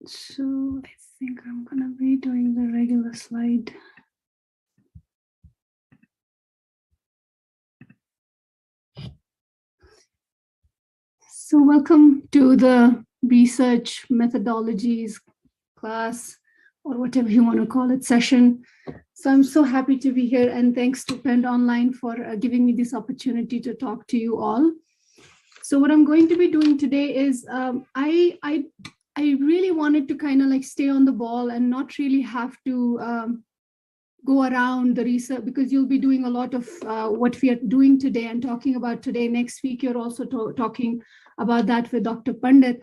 So I think I'm going to be doing the regular slide. So welcome to the research methodologies class, or whatever you want to call it, session. So I'm so happy to be here, and thanks to Pend Online for giving me this opportunity to talk to you all. So what I'm going to be doing today is I really wanted to kind of like stay on the ball and not really have to go around the research, because you'll be doing a lot of what we are doing today and talking about today. Next week, you're also talking about that with Dr. Pandit.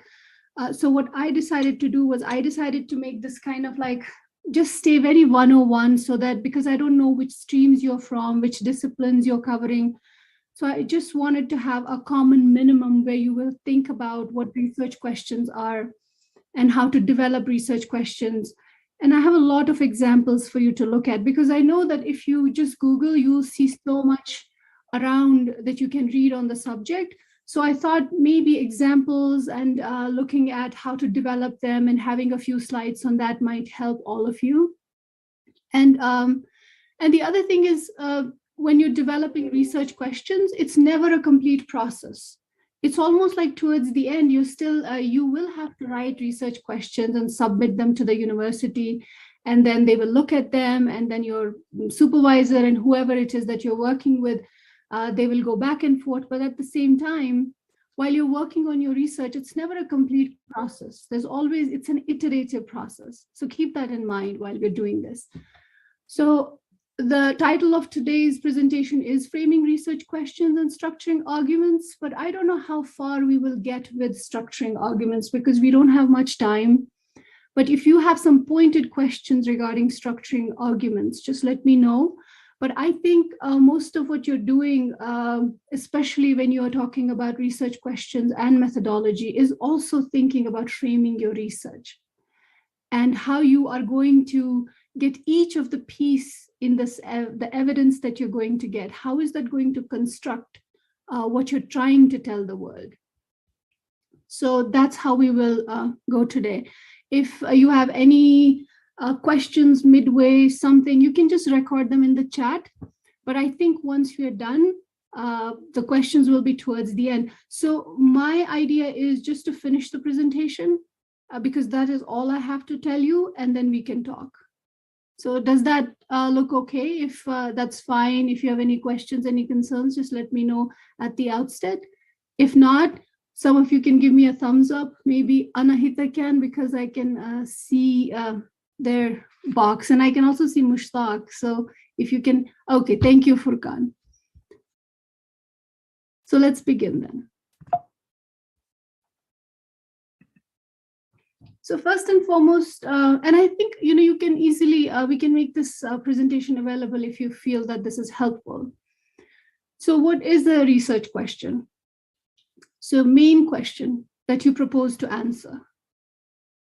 So what I decided to do was I decided to make this kind of like just stay very 101, so that because I don't know which streams you're from, which disciplines you're covering. So I just wanted to have a common minimum where you will think about what research questions are and how to develop research questions. And I have a lot of examples for you to look at, because I know that if you just Google, you'll see so much around that you can read on the subject. So I thought maybe examples and looking at how to develop them and having a few slides on that might help all of you. And the other thing is, when you're developing research questions, it's never a complete process. It's almost like towards the end, you will have to write research questions and submit them to the university, and then they will look at them, and then your supervisor and whoever it is that you're working with, they will go back and forth. But at the same time, while you're working on your research, it's never a complete process. It's an iterative process. So keep that in mind while we're doing this. So the title of today's presentation is Framing Research Questions and Structuring Arguments, but I don't know how far we will get with structuring arguments because we don't have much time. But if you have some pointed questions regarding structuring arguments, just let me know. But I think most of what you're doing, especially when you're talking about research questions and methodology, is also thinking about framing your research and how you are going to get each of the piece in this, the evidence that you're going to get. How is that going to construct what you're trying to tell the world? So that's how we will go today. If you have any questions midway, something, you can just record them in the chat. But I think once we are done, the questions will be towards the end. So my idea is just to finish the presentation because that is all I have to tell you, and then we can talk. So does that look okay? If that's fine, if you have any questions, any concerns, just let me know at the outset. If not, some of you can give me a thumbs up. Maybe Anahita can, because I can see their box, and I can also see Mushtaq. So if you can, okay, thank you, Furkan. So let's begin then. So first and foremost, and I think you can easily, we can make this presentation available if you feel that this is helpful. So what is the research question? So main question that you propose to answer,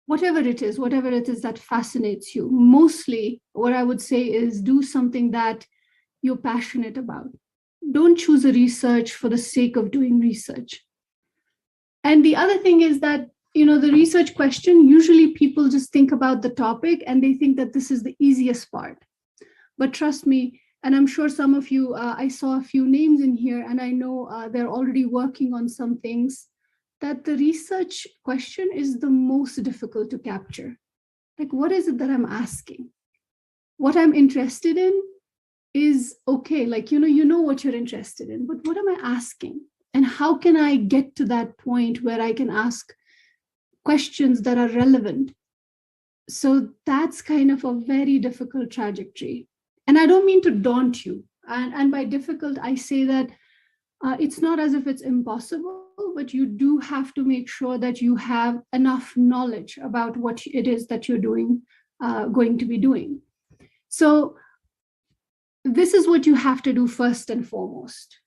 whatever it is that fascinates you. Mostly what I would say is do something that you're passionate about. Don't choose a research for the sake of doing research. And the other thing is that the research question, usually people just think about the topic and they think that this is the easiest part. But trust me, and I'm sure some of you, I saw a few names in here, and I know they're already working on some things, that the research question is the most difficult to capture. Like, what is it that I'm asking? What I'm interested in is okay. Like, you know what you're interested in, but what am I asking? And how can I get to that point where I can ask questions that are relevant? So that's kind of a very difficult trajectory. And I don't mean to daunt you. And by difficult, I say that it's not as if it's impossible, but you do have to make sure that you have enough knowledge about what it is that you're doing, going to be doing. So this is what you have to do first and foremost.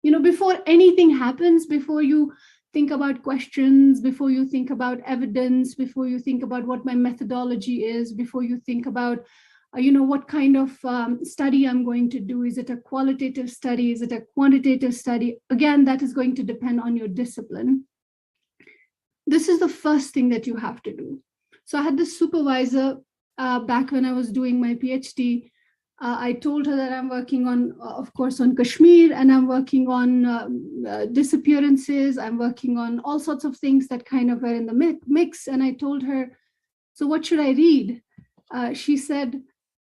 Before anything happens, before you think about questions, before you think about evidence, before you think about what my methodology is, before you think about, what kind of study I'm going to do. Is it a qualitative study? Is it a quantitative study? Again, that is going to depend on your discipline. This is the first thing that you have to do. So I had this supervisor back when I was doing my PhD. I told her that I'm working on, of course, on Kashmir, and I'm working on disappearances. I'm working on all sorts of things that kind of were in the mix. And I told her, so what should I read? She said,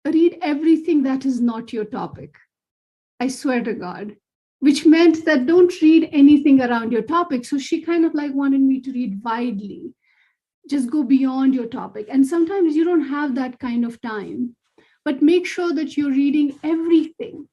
read everything that is not your topic. I swear to God, which meant that don't read anything around your topic. So she kind of like wanted me to read widely, just go beyond your topic. And sometimes you don't have that kind of time, but make sure that you're reading everything.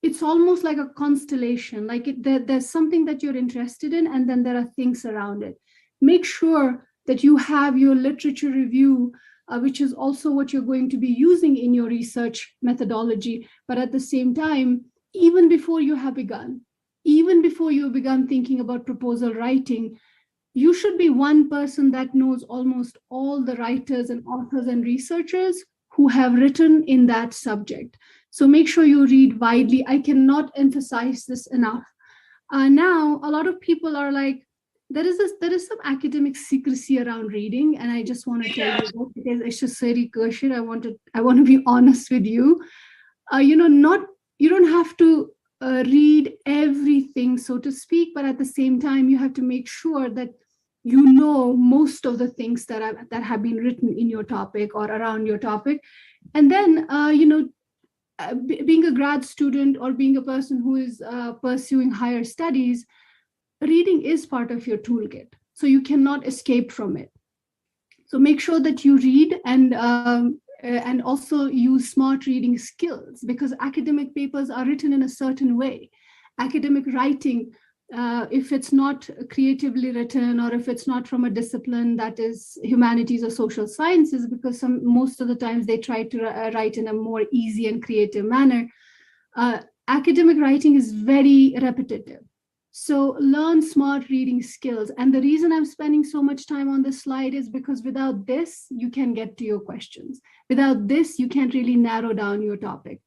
It's almost like a constellation, like there's something that you're interested in, and then there are things around it. Make sure that you have your literature review, which is also what you're going to be using in your research methodology. But at the same time, even before you have begun, even before you've begun thinking about proposal writing, you should be one person that knows almost all the writers and authors and researchers who have written in that subject. So make sure you read widely. I cannot emphasize this enough. Now, a lot of people are like, there is some academic secrecy around reading, and I just want to tell you that because it's just very kosher. I want to be honest with you. You don't have to read everything, so to speak, but at the same time, you have to make sure that you know most of the things that have been written in your topic or around your topic. And then being a grad student or being a person who is pursuing higher studies, reading is part of your toolkit, so you cannot escape from it. So make sure that you read and also use smart reading skills, because academic papers are written in a certain way. Academic writing, if it's not creatively written, or if it's not from a discipline that is humanities or social sciences, because most of the times they try to write in a more easy and creative manner, academic writing is very repetitive. So learn smart reading skills. And the reason I'm spending so much time on this slide is because without this, you can get to your questions. Without this, you can't really narrow down your topic.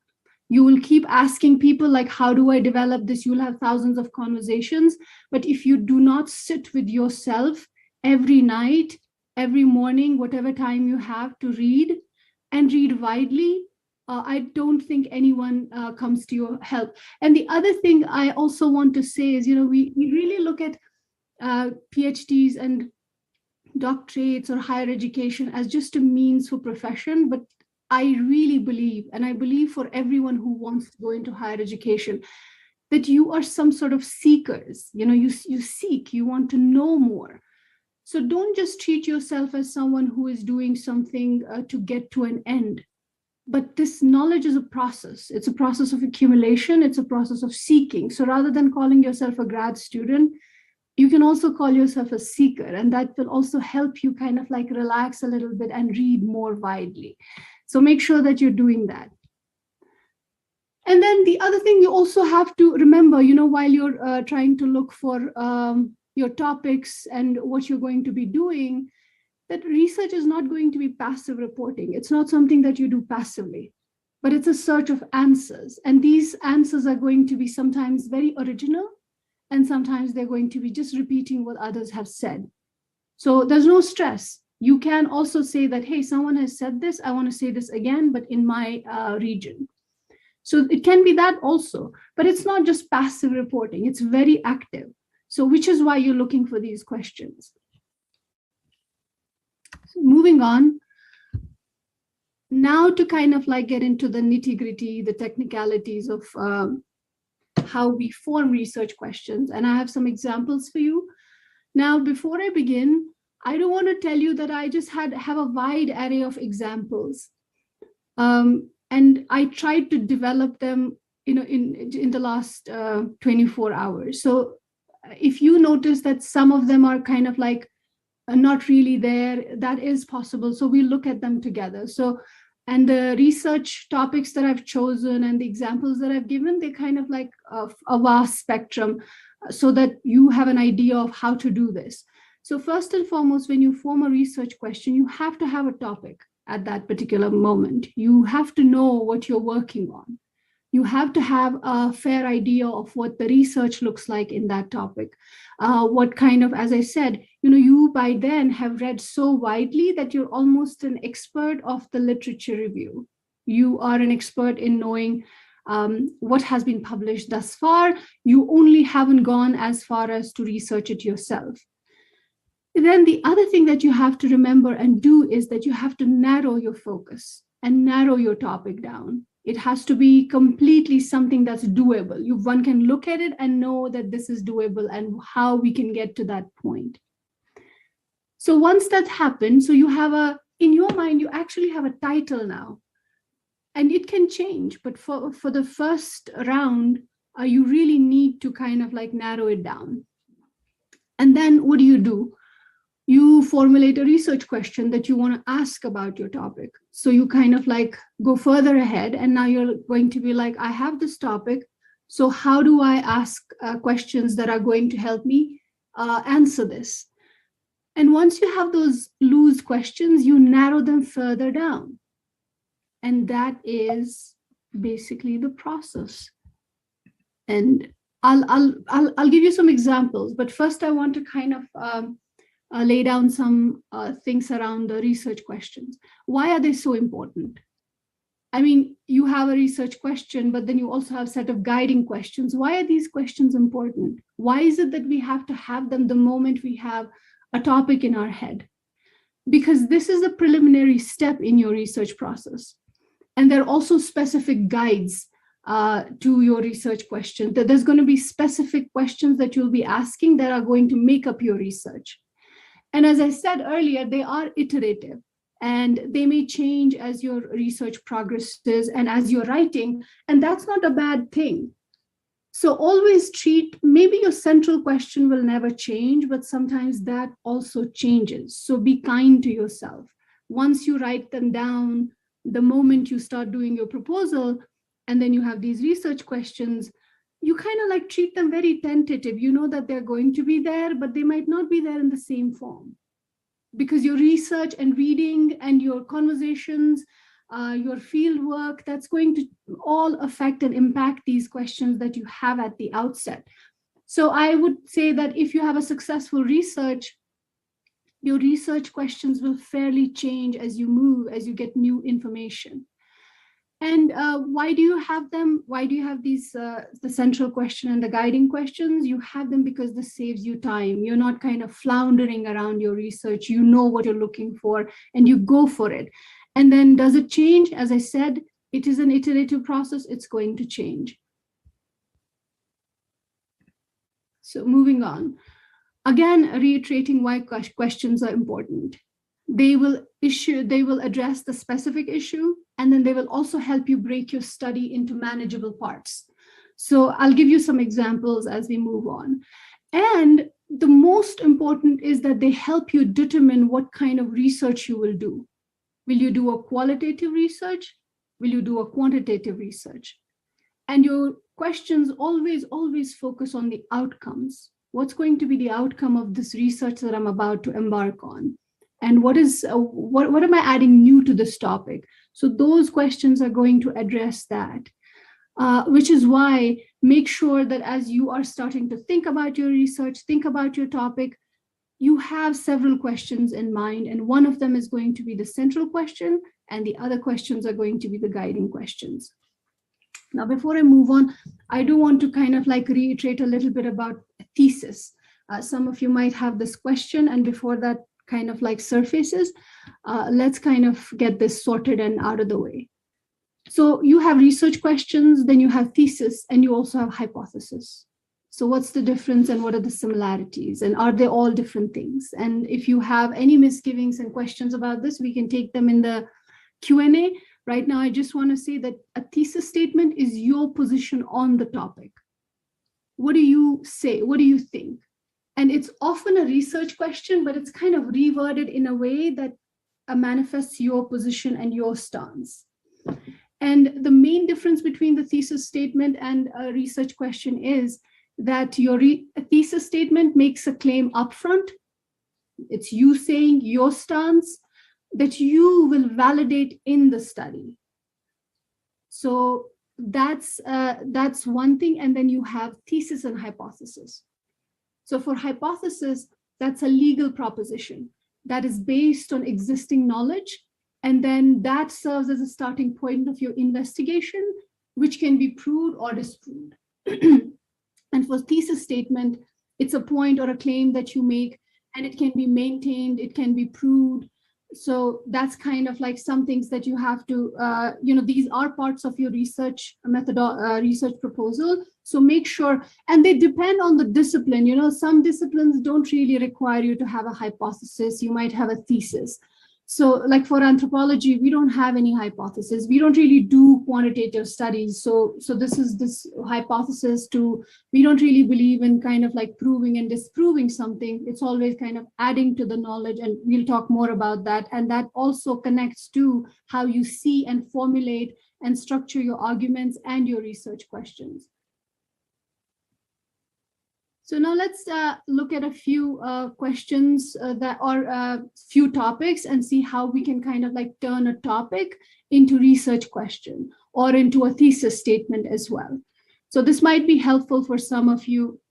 You will keep asking people like, how do I develop this? You'll have thousands of conversations. But if you do not sit with yourself every night, every morning, whatever time you have to read, and read widely, I don't think anyone comes to your help. And the other thing I also want to say is, we really look at PhDs and doctorates or higher education as just a means for profession. But I really believe, and I believe for everyone who wants to go into higher education, that you are some sort of seekers. You seek, you want to know more. So don't just treat yourself as someone who is doing something to get to an end. But this knowledge is a process. It's a process of accumulation. It's a process of seeking. So rather than calling yourself a grad student, you can also call yourself a seeker. And that will also help you kind of like relax a little bit and read more widely. So make sure that you're doing that. And then the other thing you also have to remember, while you're trying to look for your topics and what you're going to be doing, that research is not going to be passive reporting. It's not something that you do passively, but it's a search of answers. And these answers are going to be sometimes very original, and sometimes they're going to be just repeating what others have said. So there's no stress. You can also say that, hey, someone has said this, I want to say this again, but in my region. So it can be that also, but it's not just passive reporting, it's very active. So which is why you're looking for these questions. Moving on, now to kind of like get into the nitty-gritty, the technicalities of how we form research questions. And I have some examples for you. Now, before I begin, I don't want to tell you that I just have a wide array of examples. And I tried to develop them in the last 24 hours. So if you notice that some of them are kind of like not really there, that is possible. So we look at them together. So, and the research topics that I've chosen and the examples that I've given, they kind of like a vast spectrum, so that you have an idea of how to do this. So first and foremost, when you form a research question, you have to have a topic at that particular moment. You have to know what you're working on. You have to have a fair idea of what the research looks like in that topic. What kind of, as I said, you by then have read so widely that you're almost an expert of the literature review. You are an expert in knowing what has been published thus far. You only haven't gone as far as to research it yourself. Then the other thing that you have to remember and do is that you have to narrow your focus and narrow your topic down. It has to be completely something that's doable. One can look at it and know that this is doable and how we can get to that point. So once that happens, so in your mind, you actually have a title now. And it can change, but for the first round, you really need to kind of like narrow it down. And then what do? You formulate a research question that you want to ask about your topic. So you kind of like go further ahead, and now you're going to be like, I have this topic. So how do I ask questions that are going to help me answer this? And once you have those loose questions, you narrow them further down. And that is basically the process. And I'll give you some examples, but first I want to kind of lay down some things around the research questions. Why are they so important? I mean, you have a research question, but then you also have a set of guiding questions. Why are these questions important? Why is it that we have to have them the moment we have a topic in our head? Because this is a preliminary step in your research process. And there are also specific guides to your research question. There's going to be specific questions that you'll be asking that are going to make up your research. And as I said earlier, they are iterative and they may change as your research progresses and as you're writing, and that's not a bad thing. So always maybe your central question will never change, but sometimes that also changes. So be kind to yourself. Once you write them down, the moment you start doing your proposal, and then you have these research questions, you kind of like treat them very tentative. You know that they're going to be there, but they might not be there in the same form. Because your research and reading and your conversations, your field work, that's going to all affect and impact these questions that you have at the outset. So I would say that if you have a successful research, your research questions will fairly change as you move, as you get new information. And why do you have them? Why do you have these, the central question and the guiding questions? You have them because this saves you time. You're not kind of floundering around your research. You know what you're looking for and you go for it. And then does it change? As I said, it is an iterative process. It's going to change. So moving on. Again, reiterating why questions are important. They will address the specific issue, and then they will also help you break your study into manageable parts. So I'll give you some examples as we move on. And the most important is that they help you determine what kind of research you will do. Will you do a qualitative research? Will you do a quantitative research? And your questions always focus on the outcomes. What's going to be the outcome of this research that I'm about to embark on? And what am I adding new to this topic? So those questions are going to address that, which is why make sure that as you are starting to think about your research, think about your topic, you have several questions in mind, and one of them is going to be the central question, and the other questions are going to be the guiding questions. Now, before I move on, I do want to kind of like reiterate a little bit about a thesis. Some of you might have this question, and before that kind of like surfaces, let's kind of get this sorted and out of the way. So you have research questions, then you have thesis, and you also have hypothesis. So what's the difference and what are the similarities? And are they all different things? And if you have any misgivings and questions about this, we can take them in the Q&A. Right now, I just want to say that a thesis statement is your position on the topic. What do you say? What do you think? And it's often a research question, but it's kind of reworded in a way that manifests your position and your stance. And the main difference between the thesis statement and a research question is that your thesis statement makes a claim upfront. It's you saying your stance that you will validate in the study. So that's one thing. And then you have thesis and hypothesis. So for hypothesis, that's a legal proposition that is based on existing knowledge. And then that serves as a starting point of your investigation, which can be proved or disproved. And for thesis statement, it's a point or a claim that you make, and it can be maintained, it can be proved. So that's kind of like some things that you have to, these are parts of your research method, research proposal. So make sure, and they depend on the discipline. Some disciplines don't really require you to have a hypothesis. You might have a thesis. So like for anthropology, we don't have any hypothesis. We don't really do quantitative studies. So this is this hypothesis we don't really believe in kind of like proving and disproving something. It's always kind of adding to the knowledge, and we'll talk more about that. And that also connects to how you see and formulate and structure your arguments and your research questions. So now let's look at a few questions that are few topics and see how we can kind of like turn a topic into research question or into a thesis statement as well. So this might be helpful for some of you.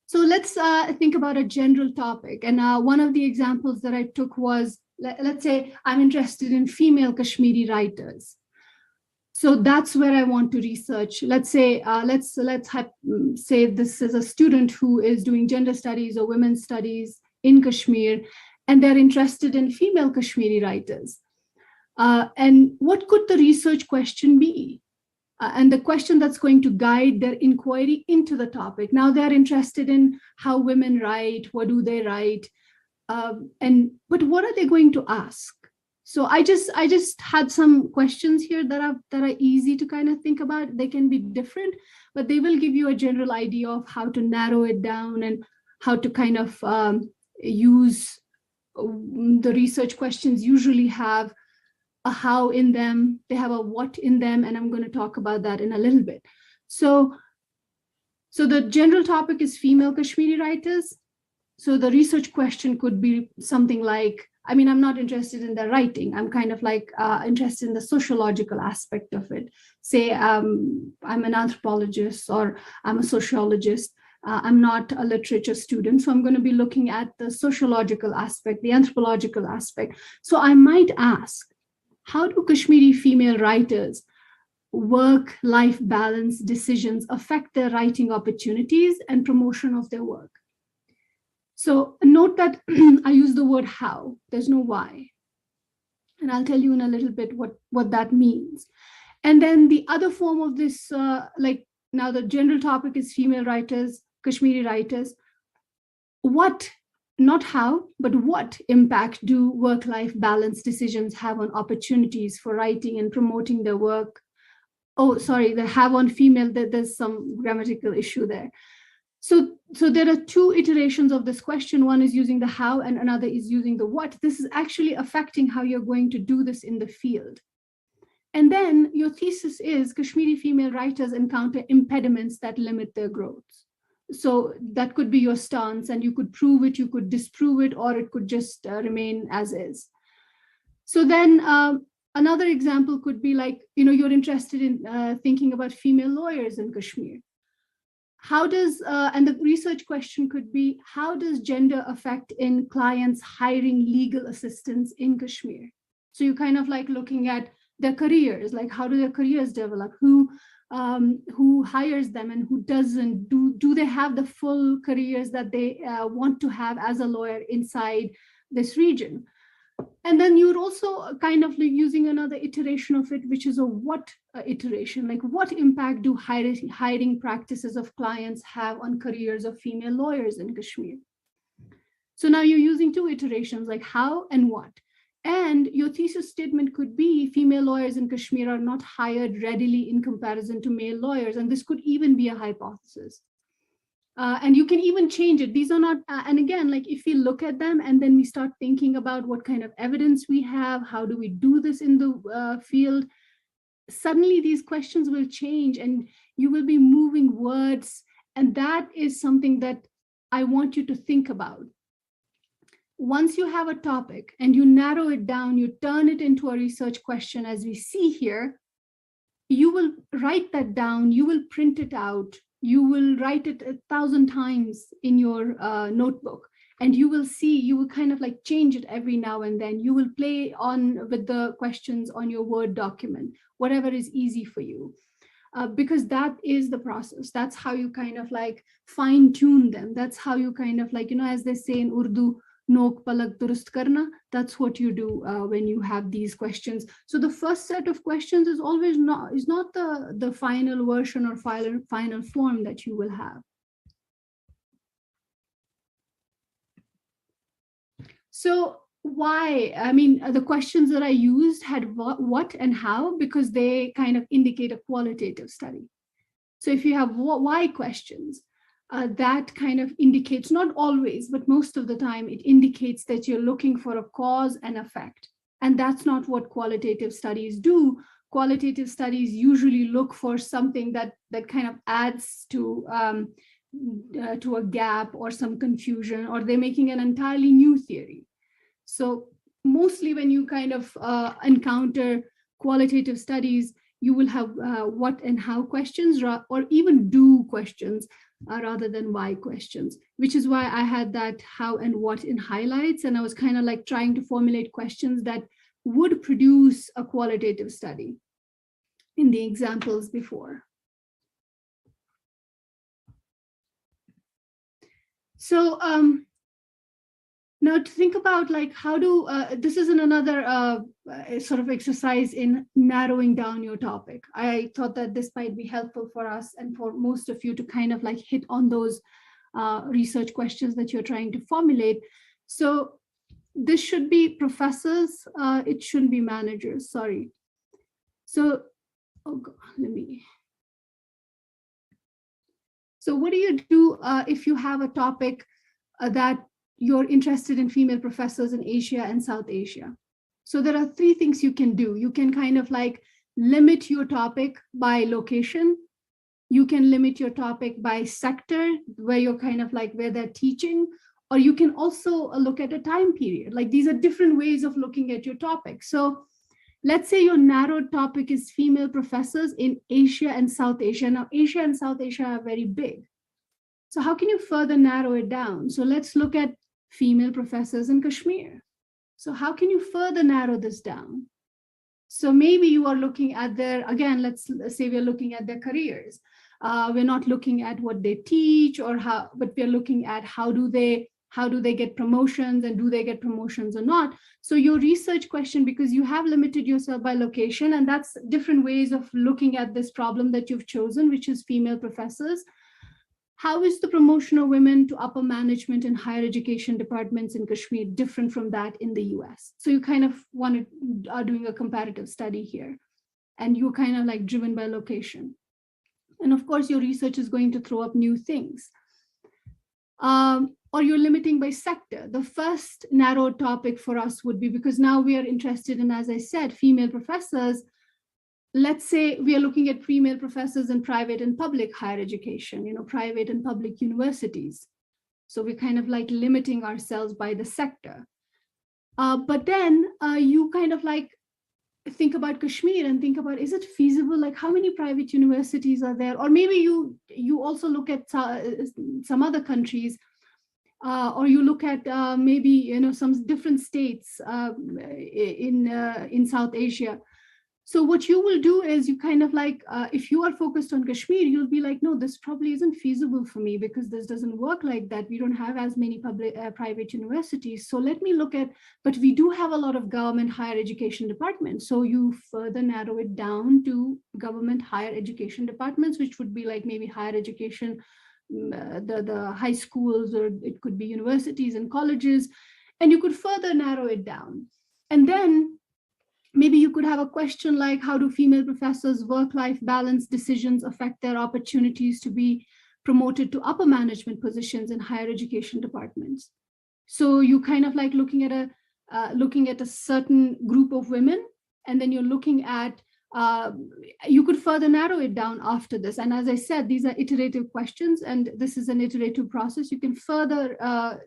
So let's think about a general topic. And one of the examples that I took was, let's say I'm interested in female Kashmiri writers. So that's where I want to research. Let's say, say this is a student who is doing gender studies or women's studies in Kashmir, and they're interested in female Kashmiri writers. And what could the research question be? And the question that's going to guide their inquiry into the topic. Now they're interested in how women write, what do they write, but what are they going to ask? So I just had some questions here that are easy to kind of think about. They can be different, but they will give you a general idea of how to narrow it down and how to kind of use the research questions. Usually have a how in them, they have a what in them, and I'm going to talk about that in a little bit. So the general topic is female Kashmiri writers. So the research question could be something like, I'm not interested in their writing. I'm kind of like interested in the sociological aspect of it. Say I'm an anthropologist or I'm a sociologist. I'm not a literature student. So I'm going to be looking at the sociological aspect, the anthropological aspect. So I might ask, how do Kashmiri female writers work-life balance decisions affect their writing opportunities and promotion of their work? So note that I use the word how, there's no why. And I'll tell you in a little bit what that means. And then the other form of this, now the general topic is female writers, Kashmiri writers. What, not how, but what impact do work-life balance decisions have on opportunities for writing and promoting their work? Oh, sorry, the have on female, there's some grammatical issue there. So there are two iterations of this question. One is using the how and another is using the what. This is actually affecting how you're going to do this in the field. And then your thesis is Kashmiri female writers encounter impediments that limit their growth. So that could be your stance, and you could prove it, you could disprove it, or it could just remain as is. So then another example could be like, you're interested in thinking about female lawyers in Kashmir. How does, and the research question could be, how does gender affect in clients hiring legal assistants in Kashmir? So you're kind of like looking at their careers, like how do their careers develop? Who hires them and who doesn't? Do they have the full careers that they want to have as a lawyer inside this region? And then you're also kind of like using another iteration of it, which is a what iteration, like what impact do hiring practices of clients have on careers of female lawyers in Kashmir? So now you're using two iterations, like how and what. And your thesis statement could be female lawyers in Kashmir are not hired readily in comparison to male lawyers. And this could even be a hypothesis. And you can even change it. These are not, and again, like if we look at them and then we start thinking about what kind of evidence we have, how do we do this in the field, suddenly these questions will change and you will be moving words. And that is something that I want you to think about. Once you have a topic and you narrow it down, you turn it into a research question as we see here, you will write that down, you will print it out, you will write it 1,000 times in your notebook, and you will see, you will kind of like change it every now and then. You will play on with the questions on your Word document, whatever is easy for you. Because that is the process. That's how you kind of like fine tune them. That's how you kind of like, as they say in Urdu, nok palak durust karna. That's what you do when you have these questions. So the first set of questions is always not the final version or final form that you will have. So why? I mean, the questions that I used had what and how, because they kind of indicate a qualitative study. So if you have why questions, that kind of indicates, not always, but most of the time, it indicates that you're looking for a cause and effect. And that's not what qualitative studies do. Qualitative studies usually look for something that kind of adds to a gap or some confusion, or they're making an entirely new theory. So mostly when you kind of encounter qualitative studies, you will have what and how questions, or even do questions rather than why questions, which is why I had that how and what in highlights. And I was kind of like trying to formulate questions that would produce a qualitative study in the examples before. So now to think about like how do, this is another sort of exercise in narrowing down your topic. I thought that this might be helpful for us and for most of you to kind of like hit on those research questions that you're trying to formulate. So this should be professors, it shouldn't be managers, sorry. So, oh God, so what do you do if you have a topic that you're interested in female professors in Asia and South Asia? So there are three things you can do. You can kind of like limit your topic by location. You can limit your topic by sector, where you're kind of like where they're teaching, or you can also look at a time period. Like these are different ways of looking at your topic. So let's say your narrowed topic is female professors in Asia and South Asia. Now, Asia and South Asia are very big. So how can you further narrow it down? So let's look at female professors in Kashmir. So how can you further narrow this down? So maybe you are looking at their, again, let's say we're looking at their careers. We're not looking at what they teach or how, but we're looking at how do they get promotions, and do they get promotions or not? So your research question, because you have limited yourself by location, and that's different ways of looking at this problem that you've chosen, which is female professors. How is the promotion of women to upper management in higher education departments in Kashmir different from that in the US? So you kind of are doing a comparative study here, and you're kind of like driven by location. And of course, your research is going to throw up new things. Or you're limiting by sector. The first narrow topic for us would be, because now we are interested in, as I said, female professors. Let's say we are looking at female professors in private and public higher education, private and public universities. So we're kind of like limiting ourselves by the sector. But then you kind of like think about Kashmir and think about, is it feasible? Like how many private universities are there? Or maybe you also look at some other countries, or you look at maybe some different states in South Asia. So what you will do is you kind of like, if you are focused on Kashmir, you'll be like, no, this probably isn't feasible for me because this doesn't work like that. We don't have as many private universities. So let me look at, but we do have a lot of government higher education departments. So you further narrow it down to government higher education departments, which would be like maybe higher education, the high schools, or it could be universities and colleges, and you could further narrow it down. And then maybe you could have a question like, how do female professors' work-life balance decisions affect their opportunities to be promoted to upper management positions in higher education departments? So you kind of like looking at a certain group of women, and then you're looking at, you could further narrow it down after this. And as I said, these are iterative questions, and this is an iterative process. You can further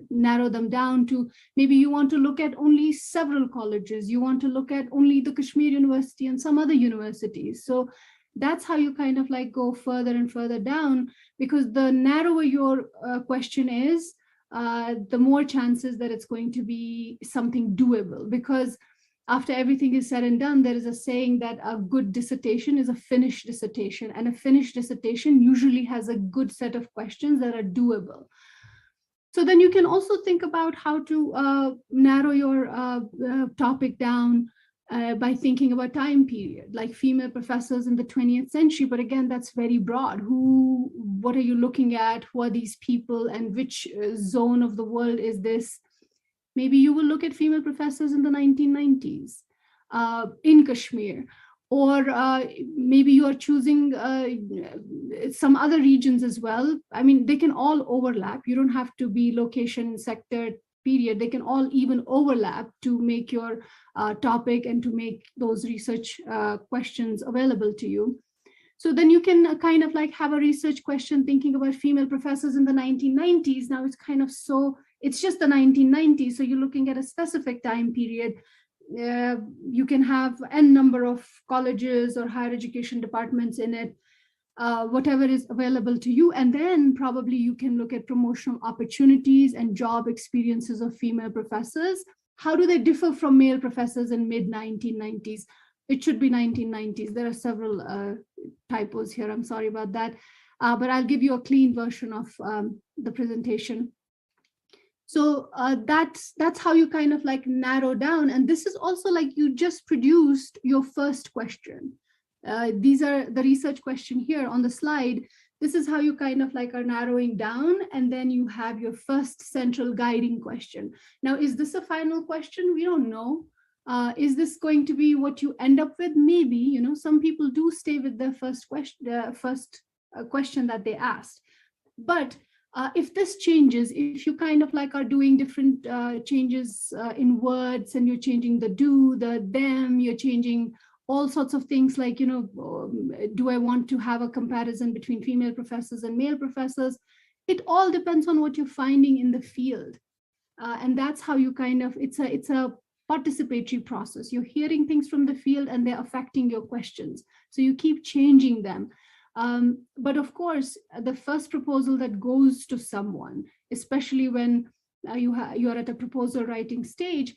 narrow them down to, maybe you want to look at only several colleges. You want to look at only the Kashmir University and some other universities. So That's how you kind of like go further and further down, because the narrower your question is, the more chances that it's going to be something doable. Because after everything is said and done, there is a saying that a good dissertation is a finished dissertation, and a finished dissertation usually has a good set of questions that are doable. So then you can also think about how to narrow your topic down by thinking about time period, like female professors in the 20th century. But again, that's very broad. What are you looking at? Who are these people? And which zone of the world is this? Maybe you will look at female professors in the 1990s in Kashmir, or maybe you are choosing some other regions as well. I mean, they can all overlap. You don't have to be location, sector, period. They can all even overlap to make your topic and to make those research questions available to you. So then you can kind of like have a research question thinking about female professors in the 1990s. Now it's kind of it's just the 1990s. So you're looking at a specific time period. You can have n number of colleges or higher education departments in it, whatever is available to you. And then probably you can look at promotional opportunities and job experiences of female professors. How do they differ from male professors in mid 1990s? It should be 1990s. There are several typos here. I'm sorry about that. But I'll give you a clean version of the presentation. So that's how you kind of like narrow down. And this is also like you just produced your first question. These are the research question here on the slide. This is how you kind of like are narrowing down. And then you have your first central guiding question. Now, is this a final question? We don't know. Is this going to be what you end up with? Maybe, some people do stay with their first question that they asked. But if this changes, if you kind of like are doing different changes in words, and you're changing the do, the them, you're changing all sorts of things like, do I want to have a comparison between female professors and male professors? It all depends on what you're finding in the field. And that's how you kind of, it's a participatory process. You're hearing things from the field and they're affecting your questions. So you keep changing them. But of course, the first proposal that goes to someone, especially when you are at a proposal writing stage,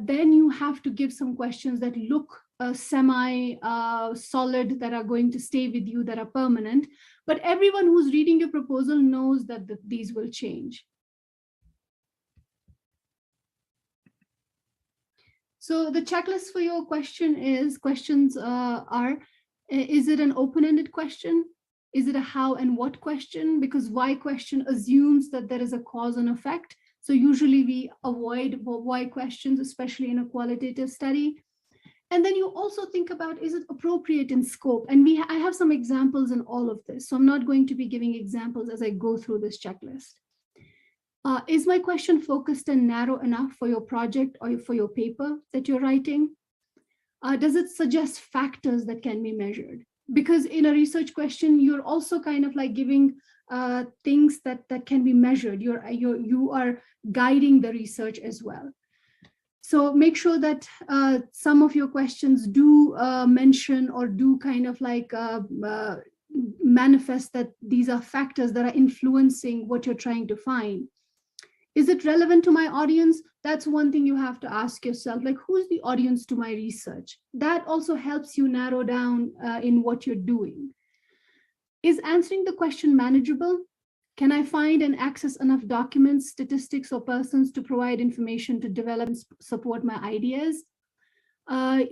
then you have to give some questions that look semi-solid, that are going to stay with you, that are permanent. But everyone who's reading your proposal knows that these will change. So the checklist for your questions are, is it an open-ended question? Is it a how and what question? Because why question assumes that there is a cause and effect. So usually we avoid why questions, especially in a qualitative study. And then you also think about, is it appropriate in scope? And I have some examples in all of this. So I'm not going to be giving examples as I go through this checklist. Is my question focused and narrow enough for your project or for your paper that you're writing? Does it suggest factors that can be measured? Because in a research question, you're also kind of like giving things that can be measured. You are guiding the research as well. So make sure that some of your questions do mention or do kind of like manifest that these are factors that are influencing what you're trying to find. Is it relevant to my audience? That's one thing you have to ask yourself, like, who's the audience to my research? That also helps you narrow down in what you're doing. Is answering the question manageable? Can I find and access enough documents, statistics, or persons to provide information to develop and support my ideas?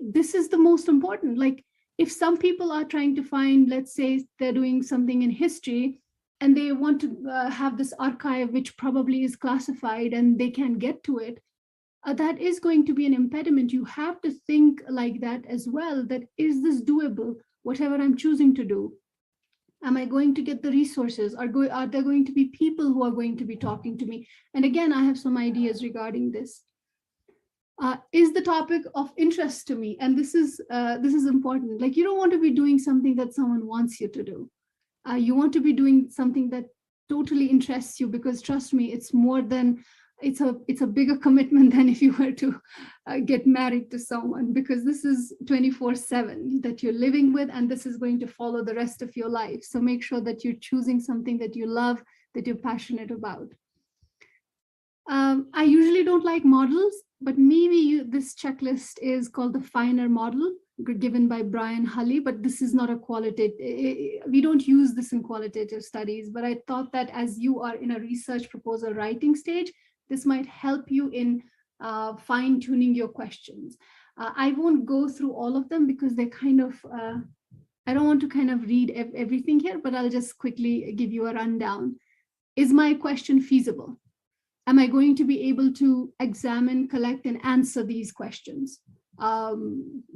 This is the most important. Like, if some people are trying to find, let's say they're doing something in history, and they want to have this archive, which probably is classified and they can't get to it, that is going to be an impediment. You have to think like that as well, that is this doable, whatever I'm choosing to do? Am I going to get the resources? Are there going to be people who are going to be talking to me? And again, I have some ideas regarding this. Is the topic of interest to me? And this is important. Like, you don't want to be doing something that someone wants you to do. You want to be doing something that totally interests you, because trust me, it's more than it's a bigger commitment than if you were to get married to someone, because this is 24/7 that you're living with, and this is going to follow the rest of your life. So make sure that you're choosing something that you love, that you're passionate about. I usually don't like models, but maybe this checklist is called the Finer model, given by Brian Hulley, but this is not a qualitative, we don't use this in qualitative studies, but I thought that as you are in a research proposal writing stage, this might help you in fine tuning your questions. I won't go through all of them because they kind of, I don't want to kind of read everything here, but I'll just quickly give you a rundown. Is my question feasible? Am I going to be able to examine, collect, and answer these questions?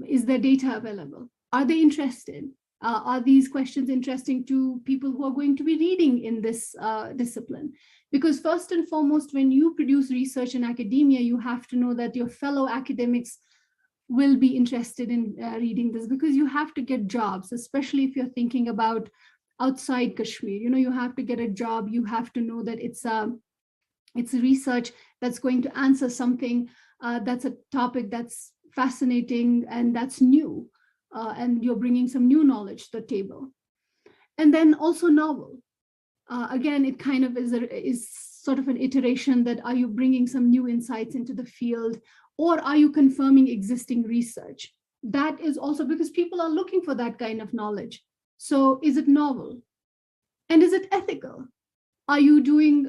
Is there data available? Are they interested? Are these questions interesting to people who are going to be reading in this discipline? Because first and foremost, when you produce research in academia, you have to know that your fellow academics will be interested in reading this, because you have to get jobs, especially if you're thinking about outside Kashmir. You know, you have to get a job. You have to know that it's research that's going to answer something that's a topic that's fascinating and that's new, and you're bringing some new knowledge to the table. And then also novel. Again, it kind of is sort of an iteration that, are you bringing some new insights into the field, or are you confirming existing research? That is also because people are looking for that kind of knowledge. So is it novel? And is it ethical? Are you doing,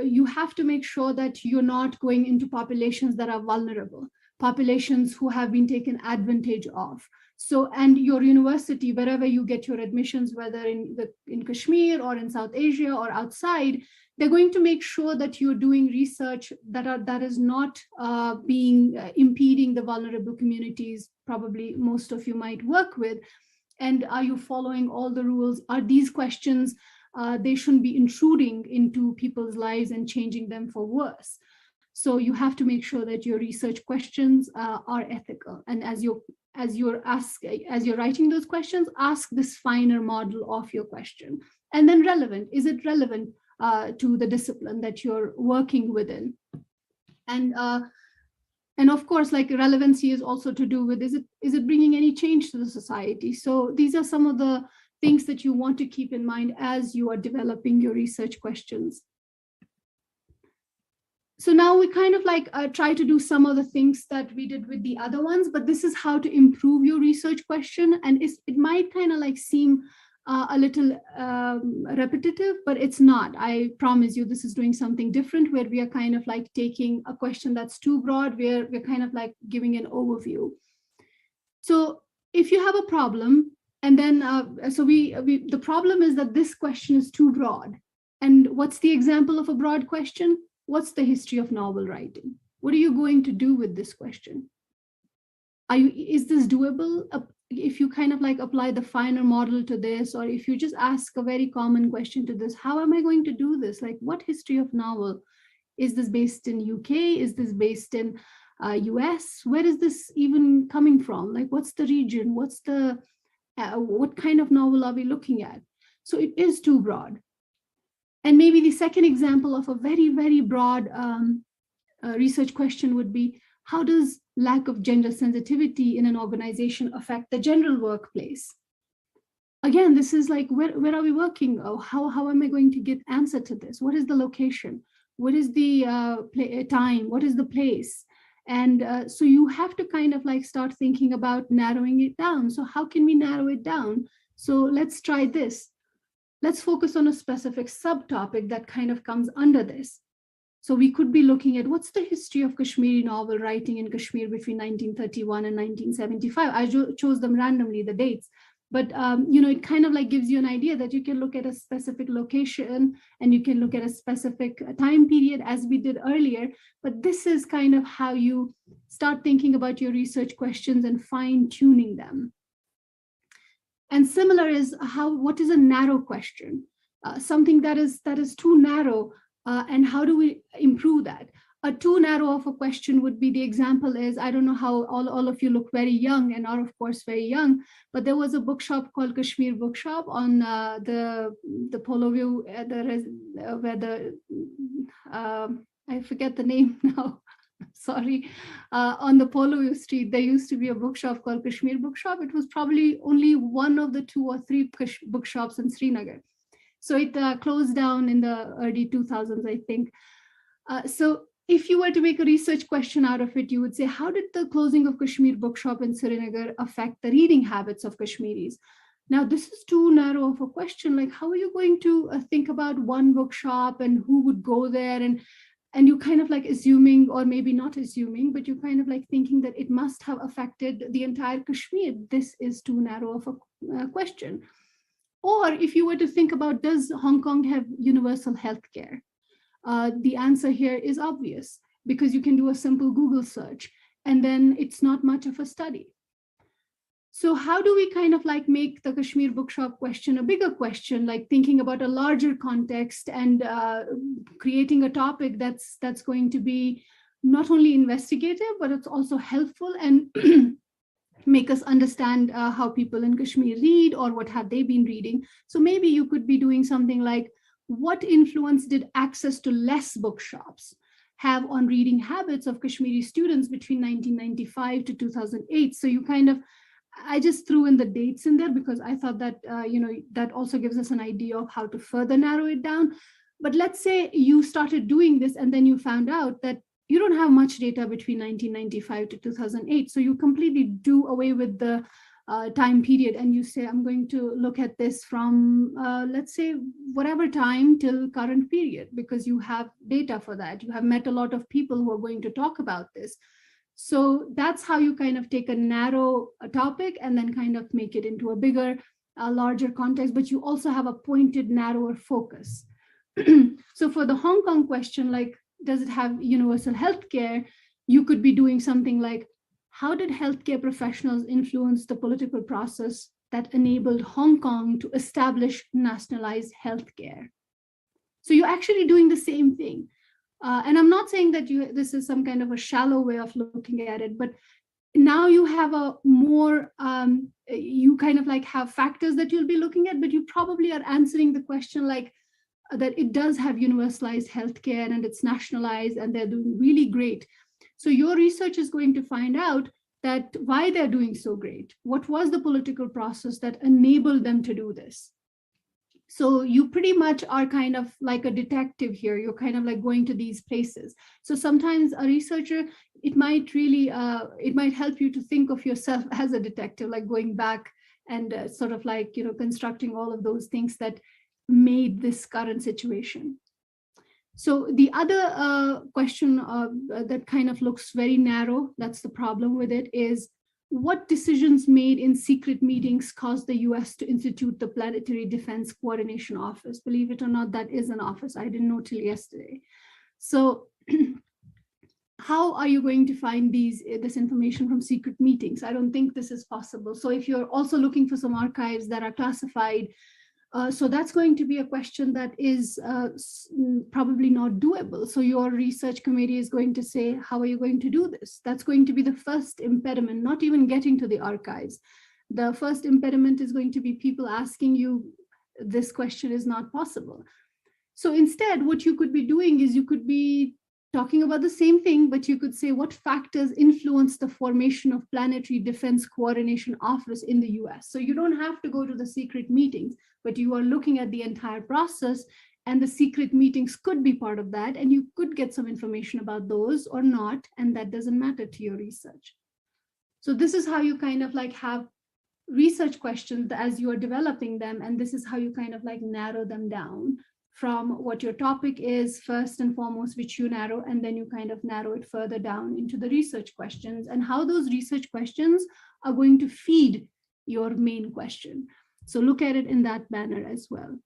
you have to make sure that you're not going into populations that are vulnerable, populations who have been taken advantage of. So, and your university, wherever you get your admissions, whether in Kashmir or in South Asia or outside, they're going to make sure that you're doing research that is not impeding the vulnerable communities, probably most of you might work with. And are you following all the rules? Are these questions, they shouldn't be intruding into people's lives and changing them for worse. So you have to make sure that your research questions are ethical. And as you're writing those questions, ask this finer model of your question. And then relevant. Is it relevant to the discipline that you're working within? And of course, like, relevancy is also to do with, is it bringing any change to the society? So these are some of the things that you want to keep in mind as you are developing your research questions. So now we kind of like try to do some of the things that we did with the other ones, but this is how to improve your research question. And it might kind of like seem a little repetitive, but it's not. I promise you, this is doing something different, where we are kind of like taking a question that's too broad, where we're kind of like giving an overview. So if you have a problem, and then, so the problem is that this question is too broad. And what's the example of a broad question? What's the history of novel writing? What are you going to do with this question? Is this doable? If you kind of like apply the finer model to this, or if you just ask a very common question to this, how am I going to do this? Like, what history of novel? Is this based in UK? Is this based in US? Where is this even coming from? Like, what's the region? What's the what kind of novel are we looking at? So it is too broad. And maybe the second example of a very, very broad research question would be, how does lack of gender sensitivity in an organization affect the general workplace? Again, this is like, where are we working? Oh, how am I going to get answer to this? What is the location? What is the time? What is the place? And so you have to kind of like start thinking about narrowing it down. So how can we narrow it down? So let's try this. Let's focus on a specific subtopic that kind of comes under this. So we could be looking at, what's the history of Kashmiri novel writing in Kashmir between 1931 and 1975. I chose them randomly, the dates. But it kind of like gives you an idea that you can look at a specific location and you can look at a specific time period, as we did earlier. But this is kind of how you start thinking about your research questions and fine tuning them. And similar is what is a narrow question? Something that is too narrow, and how do we improve that? A too narrow of a question would be, the example is, I don't know how all of you look very young and are of course very young, but there was a bookshop called Kashmir Bookshop on the Polo View, where the I forget the name now. Sorry. On the Polo Street, there used to be a bookshop called Kashmir Bookshop. It was probably only one of the 2 or 3 bookshops in Srinagar. So it closed down in the early 2000s, I think. So if you were to make a research question out of it, you would say, how did the closing of Kashmir Bookshop in Srinagar affect the reading habits of Kashmiris? Now, this is too narrow of a question. Like, how are you going to think about one bookshop and who would go there? And you kind of like assuming, or maybe not assuming, but you kind of like thinking that it must have affected the entire Kashmir. This is too narrow of a question. Or if you were to think about, does Hong Kong have universal health care? The answer here is obvious, because you can do a simple Google search and then it's not much of a study. So how do we kind of like make the Kashmir Bookshop question a bigger question, like thinking about a larger context and creating a topic that's going to be not only investigative, but it's also helpful and make us understand how people in Kashmir read or what have they been reading. So maybe you could be doing something like, what influence did access to less bookshops have on reading habits of Kashmiri students between 1995 to 2008? So you kind of, I just threw in the dates in there because I thought that, that also gives us an idea of how to further narrow it down. But let's say you started doing this and then you found out that you don't have much data between 1995 to 2008. So you completely do away with the time period and you say, I'm going to look at this from, let's say, whatever time till current period, because you have data for that. You have met a lot of people who are going to talk about this. So that's how you kind of take a narrow topic and then kind of make it into a bigger, larger context, but you also have a pointed, narrower focus. So for the Hong Kong question, like, does it have universal healthcare? You could be doing something like, how did healthcare professionals influence the political process that enabled Hong Kong to establish nationalized healthcare? So you're actually doing the same thing. And I'm not saying that this is some kind of a shallow way of looking at it, but now you have a more, you kind of like have factors that you'll be looking at, but you probably are answering the question like that it does have universalized healthcare and it's nationalized and they're doing really great. So your research is going to find out that why they're doing so great. What was the political process that enabled them to do this? So you pretty much are kind of like a detective here. You're kind of like going to these places. So sometimes a researcher, it might really, it might help you to think of yourself as a detective, like going back and sort of like, constructing all of those things that made this current situation. So the other question that kind of looks very narrow, that's the problem with it, is what decisions made in secret meetings caused the US to institute the Planetary Defense Coordination Office? Believe it or not, that is an office. I didn't know till yesterday. So how are you going to find this information from secret meetings? I don't think this is possible. So if you're also looking for some archives that are classified, so that's going to be a question that is probably not doable. So your research committee is going to say, how are you going to do this? That's going to be the first impediment, not even getting to the archives. The first impediment is going to be people asking you, this question is not possible. So instead, what you could be doing is you could be talking about the same thing, but you could say what factors influence the formation of Planetary Defense Coordination Office in the US. So you don't have to go to the secret meetings, but you are looking at the entire process, and the secret meetings could be part of that, and you could get some information about those or not, and that doesn't matter to your research. So this is how you kind of like have research questions as you are developing them, and this is how you kind of like narrow them down from what your topic is first and foremost, which you narrow, and then you kind of narrow it further down into the research questions and how those research questions are going to feed your main question. So look at it in that manner as well.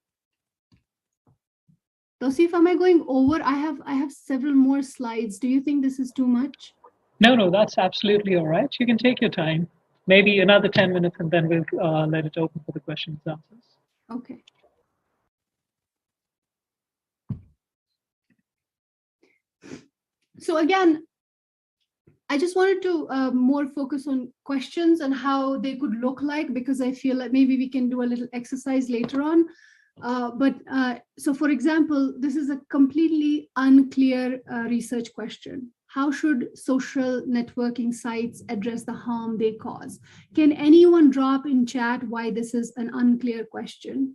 Tosif, am I going over? I have several more slides. Do you think this is too much? No, that's absolutely all right. You can take your time, maybe another 10 minutes, and then we'll let it open for the questions and answers. Okay. So again, I just wanted to more focus on questions and how they could look like, because I feel like maybe we can do a little exercise later on. So for example, this is a completely unclear research question. How should social networking sites address the harm they cause? Can anyone drop in chat why this is an unclear question?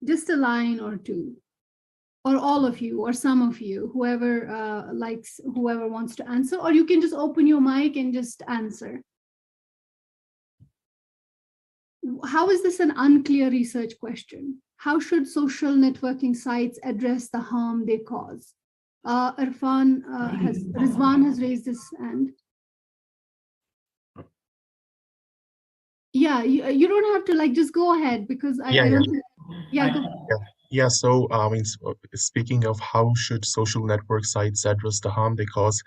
Just a line or two, or all of you, or some of you, whoever whoever wants to answer, or you can just open your mic and just answer. How is this an unclear research question? How should social networking sites address the harm they cause? Rizwan has raised his hand. Yeah, you don't have to just go ahead because I don't think, go. Yeah, so speaking of how should social network sites address the harm they cause,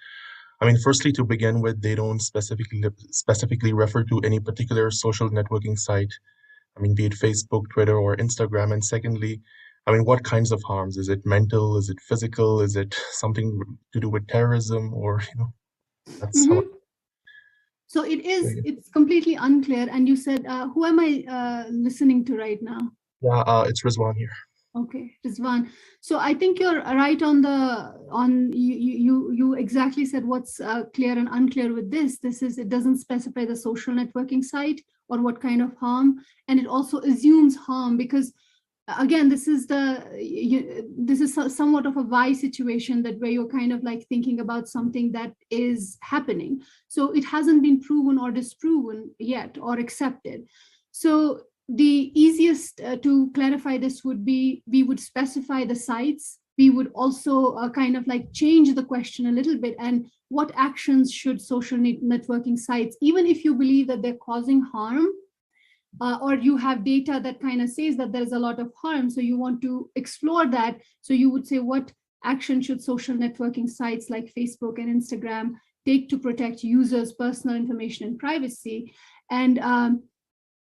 firstly, to begin with, they don't specifically refer to any particular social networking site. Be it Facebook, Twitter, or Instagram. And secondly, what kinds of harms? Is it mental? Is it physical? Is it something to do with terrorism? Or, that's how. So it's completely unclear. And you said, who am I listening to right now? Yeah, it's Rizwan here. Okay, Rizwan. So I think you're right you exactly said what's clear and unclear with this. It doesn't specify the social networking site or what kind of harm, and it also assumes harm because again, this is somewhat of a why situation that where you're kind of thinking about something that is happening. So it hasn't been proven or disproven yet or accepted. So the easiest to clarify this would be we would specify the sites. We would also change the question a little bit, and what actions should social networking sites, even if you believe that they're causing harm, or you have data that kind of says that there's a lot of harm, so you want to explore that. So you would say, what action should social networking sites like Facebook and Instagram take to protect users' personal information and privacy? And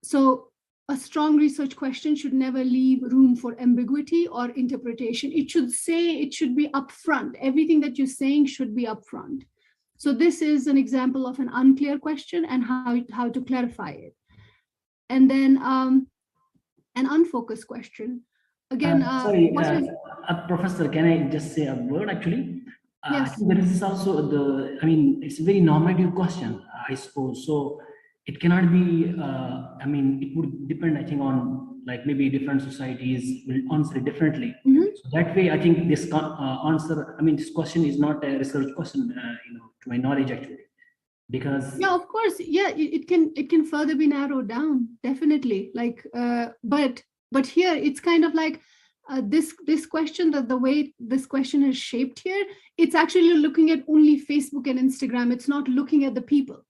so a strong research question should never leave room for ambiguity or interpretation. It should be upfront. Everything that you're saying should be upfront. So this is an example of an unclear question and how to clarify it. And then an unfocused question. Again, sorry, Professor, can I just say a word actually? Yes. I think there is also it's a very normative question, I suppose. So it cannot be, it would depend, I think, on maybe different societies will answer it differently. So that way, I think this this question is not a research question, to my knowledge actually. Because of course, it can further be narrowed down, definitely. But here it's kind of this question, that the way this question is shaped here, it's actually looking at only Facebook and Instagram. It's not looking at the people.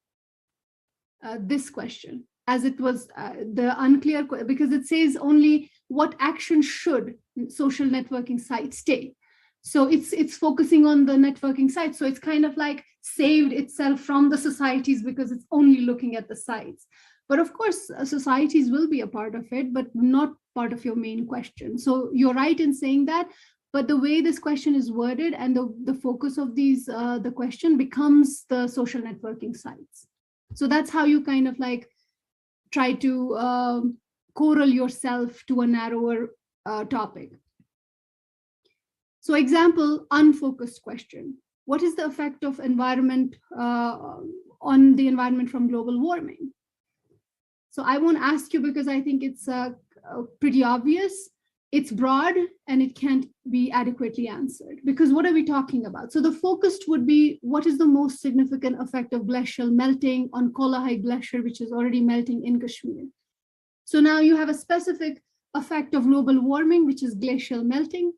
This question, as it was the unclear, because it says only what action should social networking sites take. So it's focusing on the networking site. So it's kind of saved itself from the societies because it's only looking at the sites. But of course, societies will be a part of it, but not part of your main question. So you're right in saying that. But the way this question is worded and the focus of the question becomes the social networking sites. So that's how you kind of try to corral yourself to a narrower topic. So example, unfocused question. What is the effect of environment on the environment from global warming? So I won't ask you because I think it's pretty obvious. It's broad and it can't be adequately answered because what are we talking about? So the focused would be what is the most significant effect of glacial melting on Hulley Glacier, which is already melting in Kashmir. So now you have a specific effect of global warming, which is glacial melting,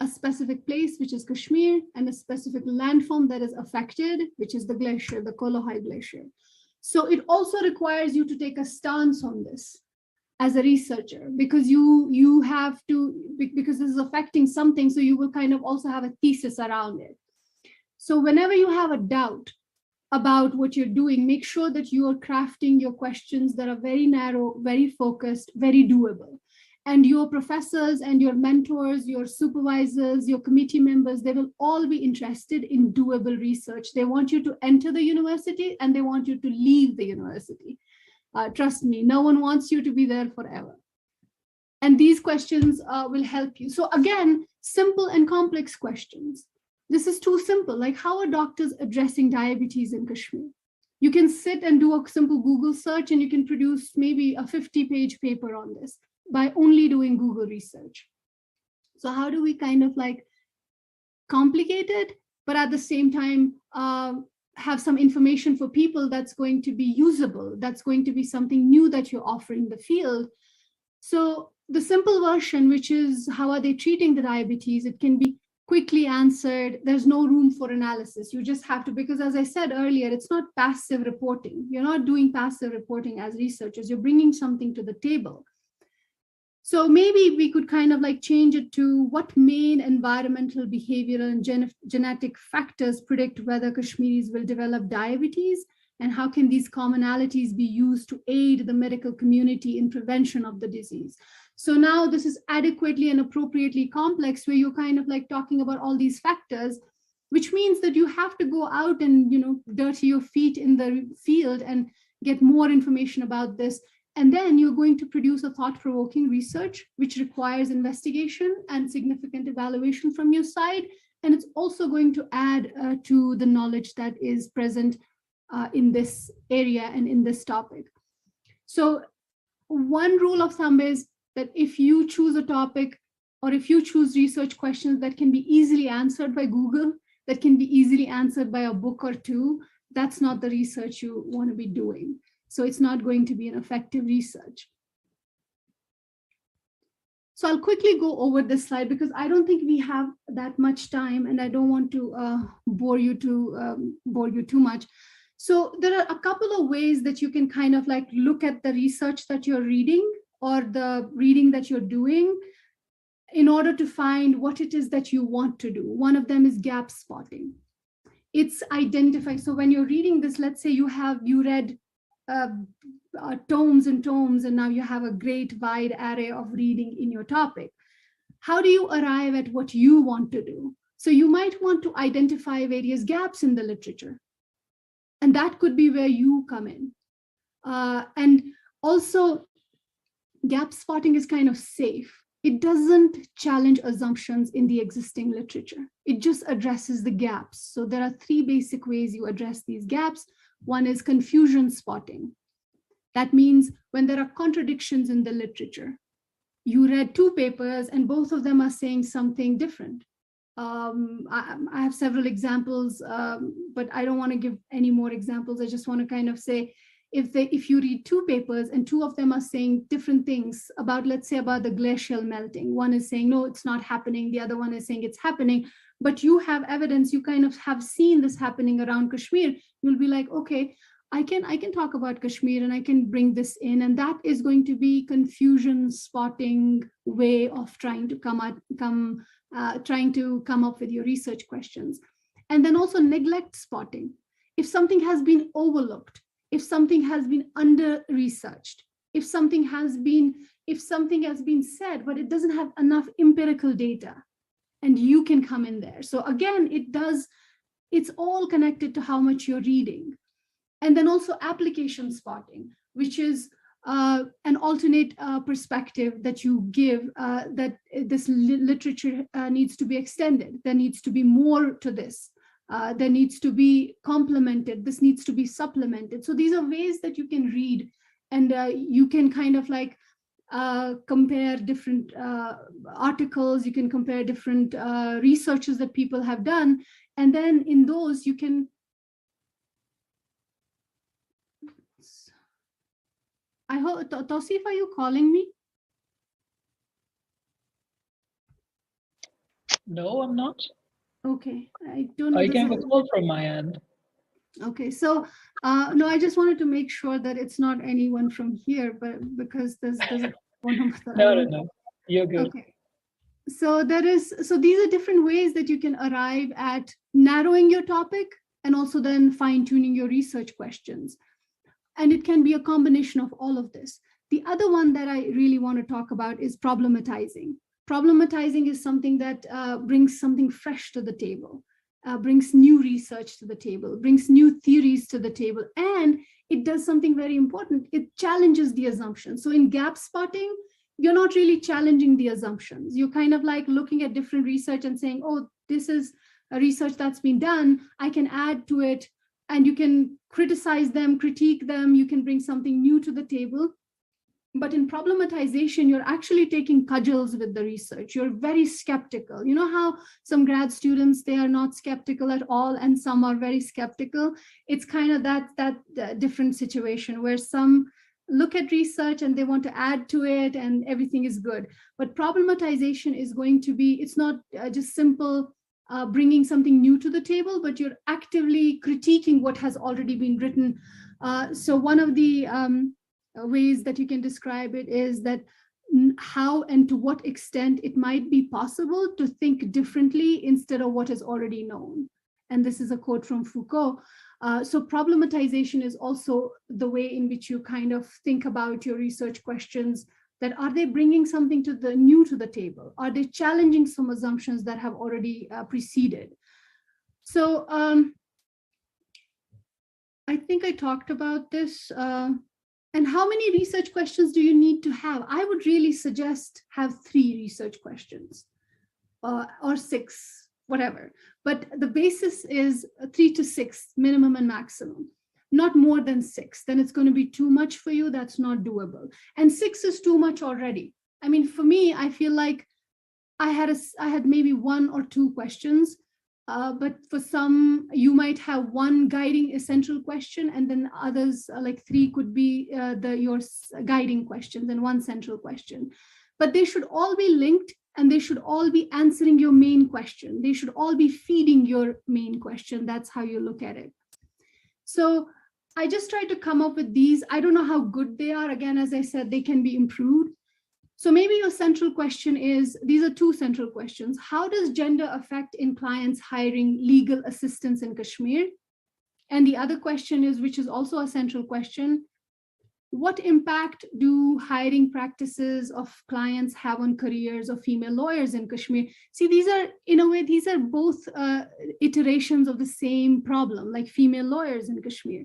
a specific place, which is Kashmir, and a specific landform that is affected, which is the glacier, the Hulley Glacier. So it also requires you to take a stance on this as a researcher, because you have to, because this is affecting something, so you will kind of also have a thesis around it. So whenever you have a doubt about what you're doing, make sure that you are crafting your questions that are very narrow, very focused, very doable. And your professors and your mentors, your supervisors, your committee members, they will all be interested in doable research. They want you to enter the university and they want you to leave the university. Trust me, no one wants you to be there forever. And these questions will help you. So again, simple and complex questions. This is too simple. Like, how are doctors addressing diabetes in Kashmir? You can sit and do a simple Google search and you can produce maybe a 50-page paper on this by only doing Google research. So how do we kind of like complicate it, but at the same time, have some information for people that's going to be usable, that's going to be something new that you're offering the field. So the simple version, which is how are they treating the diabetes, it can be quickly answered. There's no room for analysis. You just have to, because as I said earlier, it's not passive reporting. You're not doing passive reporting as researchers. You're bringing something to the table. So maybe we could kind of like change it to what main environmental, behavioral, and genetic factors predict whether Kashmiris will develop diabetes, and how can these commonalities be used to aid the medical community in prevention of the disease. So now this is adequately and appropriately complex, where you're kind of like talking about all these factors, which means that you have to go out and, dirty your feet in the field and get more information about this. And then you're going to produce a thought-provoking research, which requires investigation and significant evaluation from your side. And it's also going to add to the knowledge that is present in this area and in this topic. So one rule of thumb is that if you choose a topic, or if you choose research questions that can be easily answered by Google, that can be easily answered by a book or two, that's not the research you want to be doing. So it's not going to be an effective research. So I'll quickly go over this slide because I don't think we have that much time, and I don't want to bore you too much. So there are a couple of ways that you can kind of like look at the research that you're reading or the reading that you're doing in order to find what it is that you want to do. One of them is gap spotting. It's identifying. So when you're reading this, let's say you read tomes and tomes, and now you have a great wide array of reading in your topic. How do you arrive at what you want to do? So you might want to identify various gaps in the literature, and that could be where you come in. And also, gap spotting is kind of safe. It doesn't challenge assumptions in the existing literature. It just addresses the gaps. So there are three basic ways you address these gaps. One is confusion spotting. That means when there are contradictions in the literature, you read two papers and both of them are saying something different. I have several examples, but I don't want to give any more examples. I just want to kind of say, if you read two papers and two of them are saying different things about, let's say, about the glacial melting, one is saying, no, it's not happening. The other one is saying it's happening, but you have evidence, you kind of have seen this happening around Kashmir. You'll be like, okay, I can talk about Kashmir and I can bring this in. And that is going to be confusion spotting way of trying to come up with your research questions. And then also neglect spotting. If something has been overlooked, if something has been under-researched, if something has been said, but it doesn't have enough empirical data, and you can come in there. So again, it's all connected to how much you're reading. And then also application spotting, which is an alternate perspective that you give, that this literature needs to be extended. There needs to be more to this. There needs to be complemented. This needs to be supplemented. So these are ways that you can read, and you can kind of like compare different articles. You can compare different researches that people have done. And then in those, you can I hope, Tausif, are you calling me? No, I'm not. Okay, I don't know. I get a call from my end. Okay, so no, I just wanted to make sure that it's not anyone from here, but because there's a phone number that No, you're good. Okay, so these are different ways that you can arrive at narrowing your topic and also then fine-tuning your research questions. And it can be a combination of all of this. The other one that I really want to talk about is problematizing. Problematizing is something that brings something fresh to the table, brings new research to the table, brings new theories to the table, and it does something very important. It challenges the assumption. So in gap spotting, you're not really challenging the assumptions. You're kind of like looking at different research and saying, oh, this is a research that's been done, I can add to it, and you can criticize them, critique them, you can bring something new to the table. But in problematization, you're actually taking cudgels with the research. You're very skeptical. You know how some grad students, they are not skeptical at all, and some are very skeptical? It's kind of that different situation where some look at research and they want to add to it and everything is good. But problematization is going to be, it's not just simple bringing something new to the table, but you're actively critiquing what has already been written. So one of the ways that you can describe it is that how and to what extent it might be possible to think differently instead of what is already known. And this is a quote from Foucault. So problematization is also the way in which you kind of think about your research questions, that are they bringing something new to the table? Are they challenging some assumptions that have already preceded? So I think I talked about this. And how many research questions do you need to have? I would really suggest have 3 research questions or 6, whatever. But the basis is 3 to 6, minimum and maximum, not more than 6. Then it's going to be too much for you. That's not doable. And 6 is too much already. I mean, for me, I feel like I had maybe 1 or 2 questions. But for some, you might have 1 guiding essential question, and then others, like 3 could be your guiding questions and 1 central question. But they should all be linked, and they should all be answering your main question. They should all be feeding your main question. That's how you look at it. So I just tried to come up with these. I don't know how good they are. Again, as I said, they can be improved. So maybe your central question is, these are 2 central questions. How does gender affect in clients hiring legal assistance in Kashmir? And the other question is, which is also a central question, what impact do hiring practices of clients have on careers of female lawyers in Kashmir? See, these are, in a way, these are both iterations of the same problem, like female lawyers in Kashmir.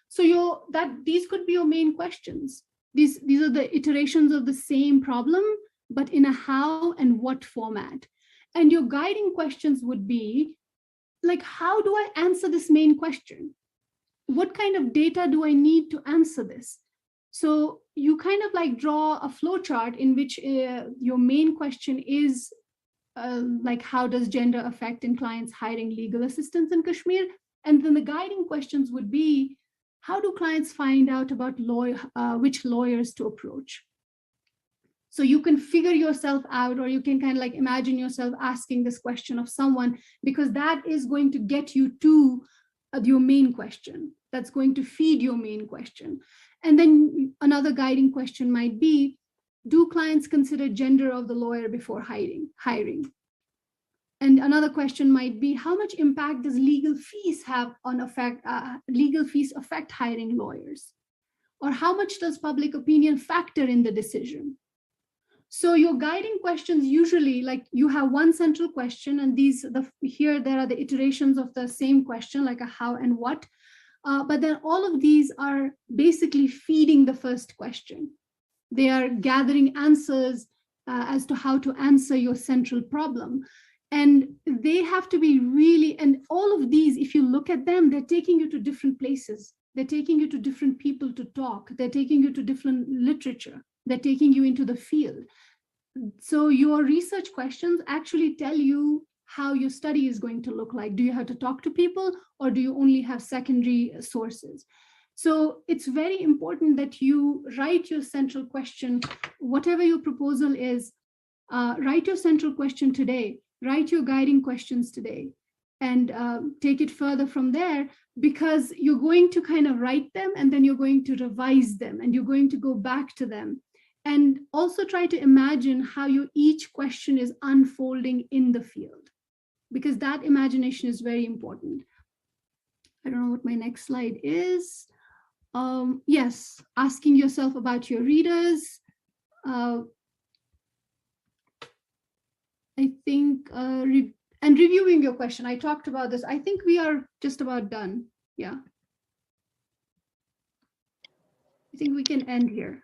So these could be your main questions. These are the iterations of the same problem, but in a how and what format. And your guiding questions would be, like, how do I answer this main question? What kind of data do I need to answer this? So you kind of like draw a flow chart in which your main question is, like, how does gender affect in clients hiring legal assistance in Kashmir? And then the guiding questions would be, how do clients find out about which lawyers to approach? So you can figure yourself out, or you can kind of like imagine yourself asking this question of someone, because that is going to get you to your main question. That's going to feed your main question. And then another guiding question might be, do clients consider gender of the lawyer before hiring? And another question might be, how much impact does legal fees affect hiring lawyers? Or how much does public opinion factor in the decision? So your guiding questions usually, like, you have 1 central question, and there are the iterations of the same question, like a how and what. But then all of these are basically feeding the first question. They are gathering answers as to how to answer your central problem. And they have to be really, and all of these, if you look at them, they're taking you to different places. They're taking you to different people to talk. They're taking you to different literature. They're taking you into the field. So your research questions actually tell you how your study is going to look like. Do you have to talk to people, or do you only have secondary sources? So it's very important that you write your central question, whatever your proposal is, write your central question today. Write your guiding questions today, and take it further from there, because you're going to kind of write them, and then you're going to revise them, and you're going to go back to them. And also try to imagine how each question is unfolding in the field, because that imagination is very important. I don't know what my next slide is. Yes, asking yourself about your readers. I think, and reviewing your question. I talked about this. I think we are just about done. Yeah. I think we can end here.